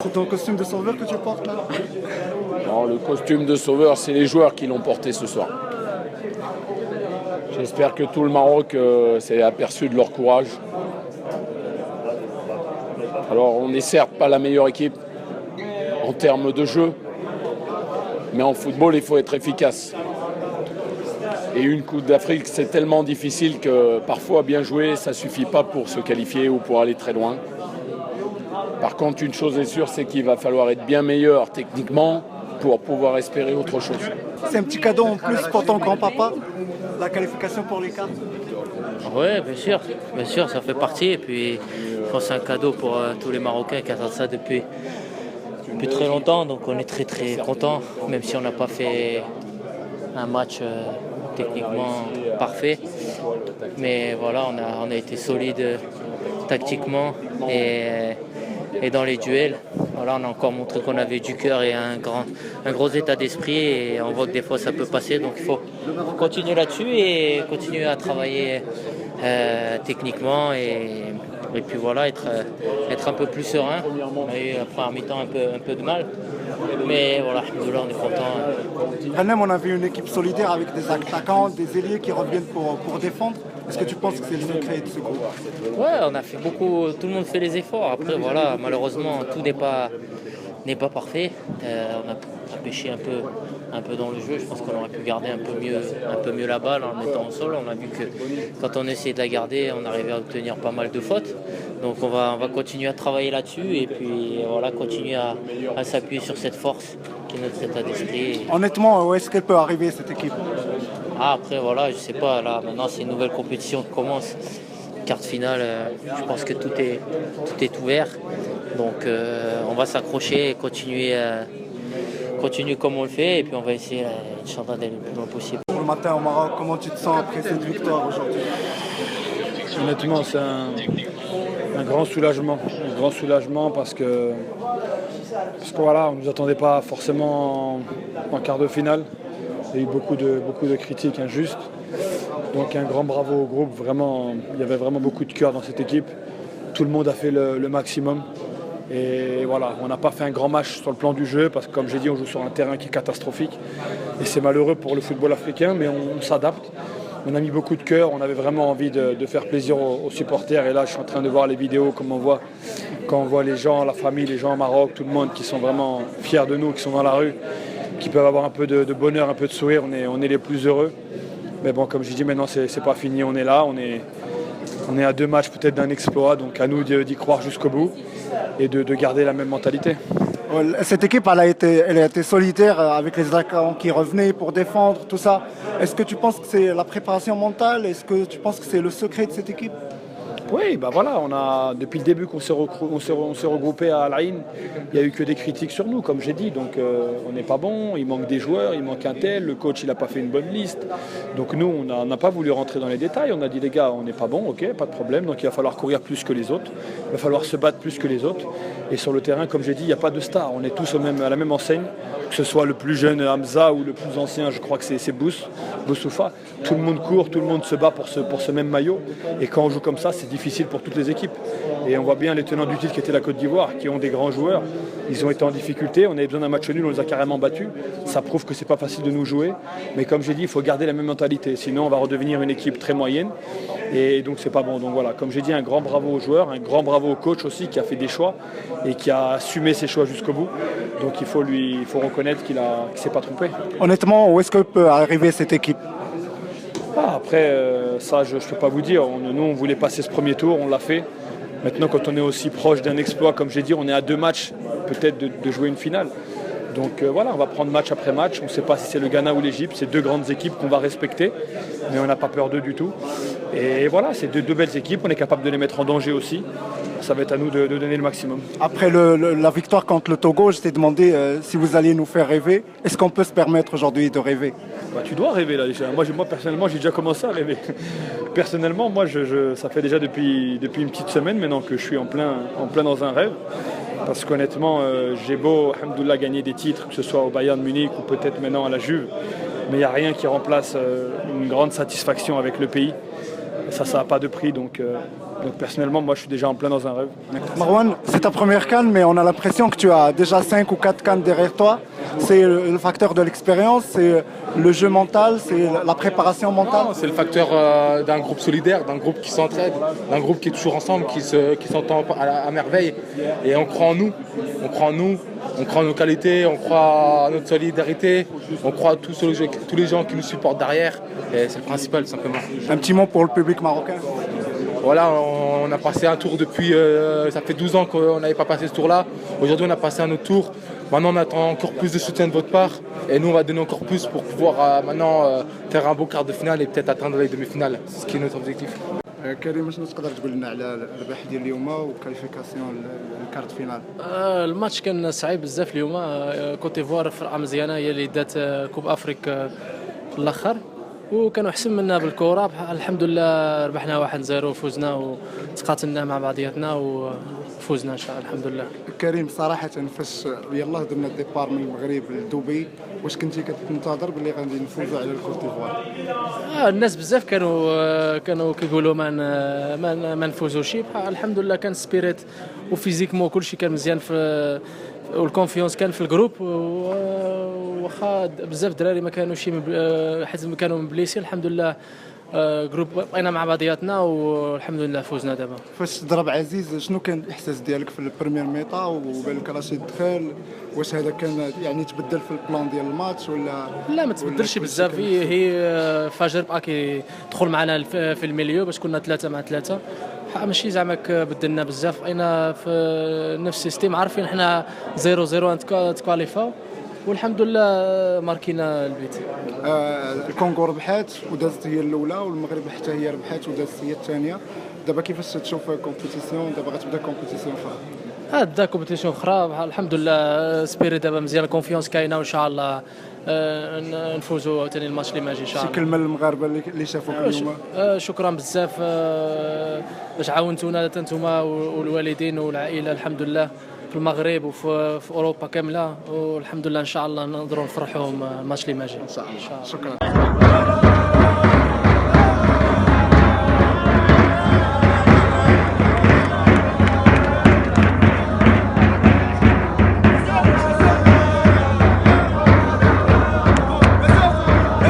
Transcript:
C'est ton costume de sauveur que tu portes là? Non, le costume de sauveur, c'est les joueurs qui l'ont porté ce soir. J'espère que tout le Maroc s'est aperçu de leur courage. Alors, on n'est certes pas la meilleure équipe en termes de jeu, mais en football, il faut être efficace. Et une Coupe d'Afrique, c'est tellement difficile que parfois, bien jouer, ça ne suffit pas pour se qualifier ou pour aller très loin. Par contre, une chose est sûre, c'est qu'il va falloir être bien meilleur techniquement pour pouvoir espérer autre chose. C'est un petit cadeau en plus pour ton grand-papa, la qualification pour les quarts. Oui, bien sûr, ça fait partie. Et puis, je pense que c'est un cadeau pour tous les Marocains qui attendent ça depuis très longtemps. Donc, on est très très contents, même si on n'a pas fait un match techniquement parfait. Mais voilà, on a été solide tactiquement et dans les duels. Voilà, on a encore montré qu'on avait du cœur et un gros état d'esprit, et on voit que des fois ça peut passer, donc il faut continuer là-dessus et continuer à travailler techniquement et puis voilà, être un peu plus serein. On a eu la première mi-temps un peu de mal, mais voilà, là on est content. Quand même, on avait une équipe solidaire avec des attaquants, des ailiers qui reviennent pour défendre. Est-ce que tu penses que c'est le secret de ce groupe? Ouais, on a fait beaucoup, tout le monde fait les efforts. Après voilà, malheureusement tout n'est pas parfait. On a pêché un peu dans le jeu. Je pense qu'on aurait pu garder un peu mieux la balle en le mettant au sol. On a vu que quand on essayait de la garder, on arrivait à obtenir pas mal de fautes. Donc on va continuer à travailler là-dessus et puis voilà, continuer à s'appuyer sur cette force qui est notre état d'esprit. Honnêtement, où est-ce qu'elle peut arriver cette équipe? Après voilà, je sais pas, là maintenant c'est une nouvelle compétition qui commence. Quart de finale, je pense que tout est ouvert. Donc on va s'accrocher et continuer comme on le fait, et puis on va essayer Inch'Allah d'aller le plus loin possible. Pour le matin au Maroc, comment tu te sens après cette victoire aujourd'hui? Honnêtement, c'est un grand soulagement. Un grand soulagement parce que voilà, on ne nous attendait pas forcément en quart de finale. Il y a eu beaucoup de critiques injustes. Donc un grand bravo au groupe. Vraiment, il y avait vraiment beaucoup de cœur dans cette équipe. Tout le monde a fait le maximum. Et voilà, on n'a pas fait un grand match sur le plan du jeu parce que, comme j'ai dit, on joue sur un terrain qui est catastrophique. Et c'est malheureux pour le football africain, mais on s'adapte. On a mis beaucoup de cœur, on avait vraiment envie de faire plaisir aux supporters. Et là, je suis en train de voir les vidéos, comme quand on voit les gens, la famille, les gens au Maroc, tout le monde qui sont vraiment fiers de nous, qui sont dans la rue, qui peuvent avoir un peu de bonheur, un peu de sourire. On est les plus heureux. Mais bon, comme je dis, maintenant, c'est pas fini. On est là, on est à 2 matchs peut-être d'un exploit. Donc à nous d'y croire jusqu'au bout et de garder la même mentalité. Cette équipe, elle a été solidaire avec les attaquants qui revenaient pour défendre, tout ça. Est-ce que tu penses que c'est la préparation mentale? Est-ce que tu penses que c'est le secret de cette équipe? Oui, bah voilà, depuis le début qu'on s'est regroupé à Al Ain, il n'y a eu que des critiques sur nous, comme j'ai dit. Donc on n'est pas bon, il manque des joueurs, il manque un tel, le coach il n'a pas fait une bonne liste. Donc nous, on n'a pas voulu rentrer dans les détails, on a dit les gars, on n'est pas bon, ok, pas de problème, donc il va falloir courir plus que les autres, il va falloir se battre plus que les autres. Et sur le terrain, comme j'ai dit, il n'y a pas de star, on est tous à la même enseigne, que ce soit le plus jeune Hamza ou le plus ancien, je crois que c'est Boussoufa. Tout le monde court, tout le monde se bat pour ce même maillot. Et quand on joue comme ça, c'est difficile pour toutes les équipes. Et on voit bien les tenants du titre qui étaient la Côte d'Ivoire, qui ont des grands joueurs. Ils ont été en difficulté, on avait besoin d'un match nul, on les a carrément battus. Ça prouve que c'est pas facile de nous jouer. Mais comme j'ai dit, il faut garder la même mentalité. Sinon, on va redevenir une équipe très moyenne. Et donc, c'est pas bon. Donc voilà, comme j'ai dit, un grand bravo aux joueurs, un grand bravo au coach aussi, qui a fait des choix et qui a assumé ses choix jusqu'au bout. Donc il faut reconnaître qu'il s'est pas trompé. Honnêtement, où est-ce que peut arriver cette équipe? Après, ça, je ne peux pas vous dire. Nous, on voulait passer ce premier tour, on l'a fait. Maintenant, quand on est aussi proche d'un exploit, comme j'ai dit, on est à 2 matchs peut-être de jouer une finale. Donc voilà, on va prendre match après match. On ne sait pas si c'est le Ghana ou l'Égypte. C'est 2 grandes équipes qu'on va respecter, mais on n'a pas peur d'eux du tout. Et voilà, c'est 2 belles équipes. On est capable de les mettre en danger aussi. Ça va être à nous de donner le maximum. Après la victoire contre le Togo, je t'ai demandé si vous alliez nous faire rêver. Est-ce qu'on peut se permettre aujourd'hui de rêver? Tu dois rêver là déjà. Moi personnellement, j'ai déjà commencé à rêver. Personnellement, moi, ça fait déjà depuis une petite semaine maintenant que je suis en plein dans un rêve. Parce qu'honnêtement, j'ai beau, alhamdoulilah, gagner des titres, que ce soit au Bayern Munich ou peut-être maintenant à la Juve, mais il n'y a rien qui remplace une grande satisfaction avec le pays. Ça n'a pas de prix, donc Donc personnellement, moi je suis déjà en plein dans un rêve. Marwan, c'est ta première CAN, mais on a l'impression que tu as déjà 5 ou 4 CAN derrière toi. C'est le facteur de l'expérience, c'est le jeu mental, c'est la préparation mentale. Non, c'est le facteur d'un groupe solidaire, d'un groupe qui s'entraide, d'un groupe qui est toujours ensemble, qui s'entend à merveille. Et on croit en nous, on croit en nous, on croit en nos qualités, on croit à notre solidarité, on croit à tous les gens qui nous supportent derrière. Et c'est le principal, simplement. Un petit mot pour le public marocain. Voilà, on a passé un tour depuis, ça fait 12 ans qu'on n'avait pas passé ce tour-là. Aujourd'hui, on a passé un autre tour. Maintenant, on attend encore plus de soutien de votre part. Et nous, on va donner encore plus pour pouvoir maintenant faire un beau quart de finale et peut-être atteindre les demi-finales. C'est ce qui est notre objectif. كريم شنو تقدر تقول لنا على الربح ديال اليوم وكاليفيكاسيون الكارت فينال؟ الماتش كان صعيب بزاف اليوم. كوت ديفوار فرقه مزيانه هي اللي دات كوب افريك في الاخر وكانوا احسن منا بالكره. الحمد لله ربحنا 1-0 وفوزنا وتقاتلنا مع بعضياتنا وفوزنا ان شاء الله الحمد لله. كريم صراحة فاش يلاه درنا الديبار من المغرب لدبي واش كنتي كتنتظر باللي غادي نفوزوا على الكوت ديفوار؟ الناس بزاف كانوا كيقولوا ما نفوزوش. الحمد لله كان سبيريت وفيزيكمون كلشي كان مزيان في والكونفيونس كان في الجروب. واخا بزاف الدراري ما كانوش حيت كانوا مبليسين الحمد لله جروب بقينا مع بعضياتنا والحمد لله فوزنا دابا. فاش ضرب عزيز شنو كان الاحساس ديالك في البريمير ميطا وبان لك رشيد دخل؟ واش هذا كان يعني تبدل في البلان ديال الماتش ولا لا ما تبدلش بزاف. هي فجر بقى كيدخل معنا في الميليو باش كنا 3 مع 3. ماشي زعما بدلنا بزاف. بقينا في نفس السيستيم عارفين حنا 0-0 تكواليفاو والحمد لله ماركينا البيت. الكونغو ربحات ودازت هي الاولى والمغرب حتى هي ربحات ودازت هي الثانيه. دابا كيفاش تشوف كومبيتيسيون؟ دابا غتبدا كومبيتيسيون اخرى. بدا كومبيتيسيون اخرى الحمد لله. سبيري دابا مزيان كونفيونس كاينه وان شاء الله نفوزوا ثاني الماتش اللي ماجي ان شاء الله. شي كلمه للمغاربه اللي شافوك اليوم؟ شكرا بزاف باش عاونتونا انتوما والوالدين والعائله الحمد لله في المغرب وفي اوروبا كامله والحمد لله ان شاء الله نقدروا نفرحوهم الماتش اللي ماجي ان شاء الله. شكرا.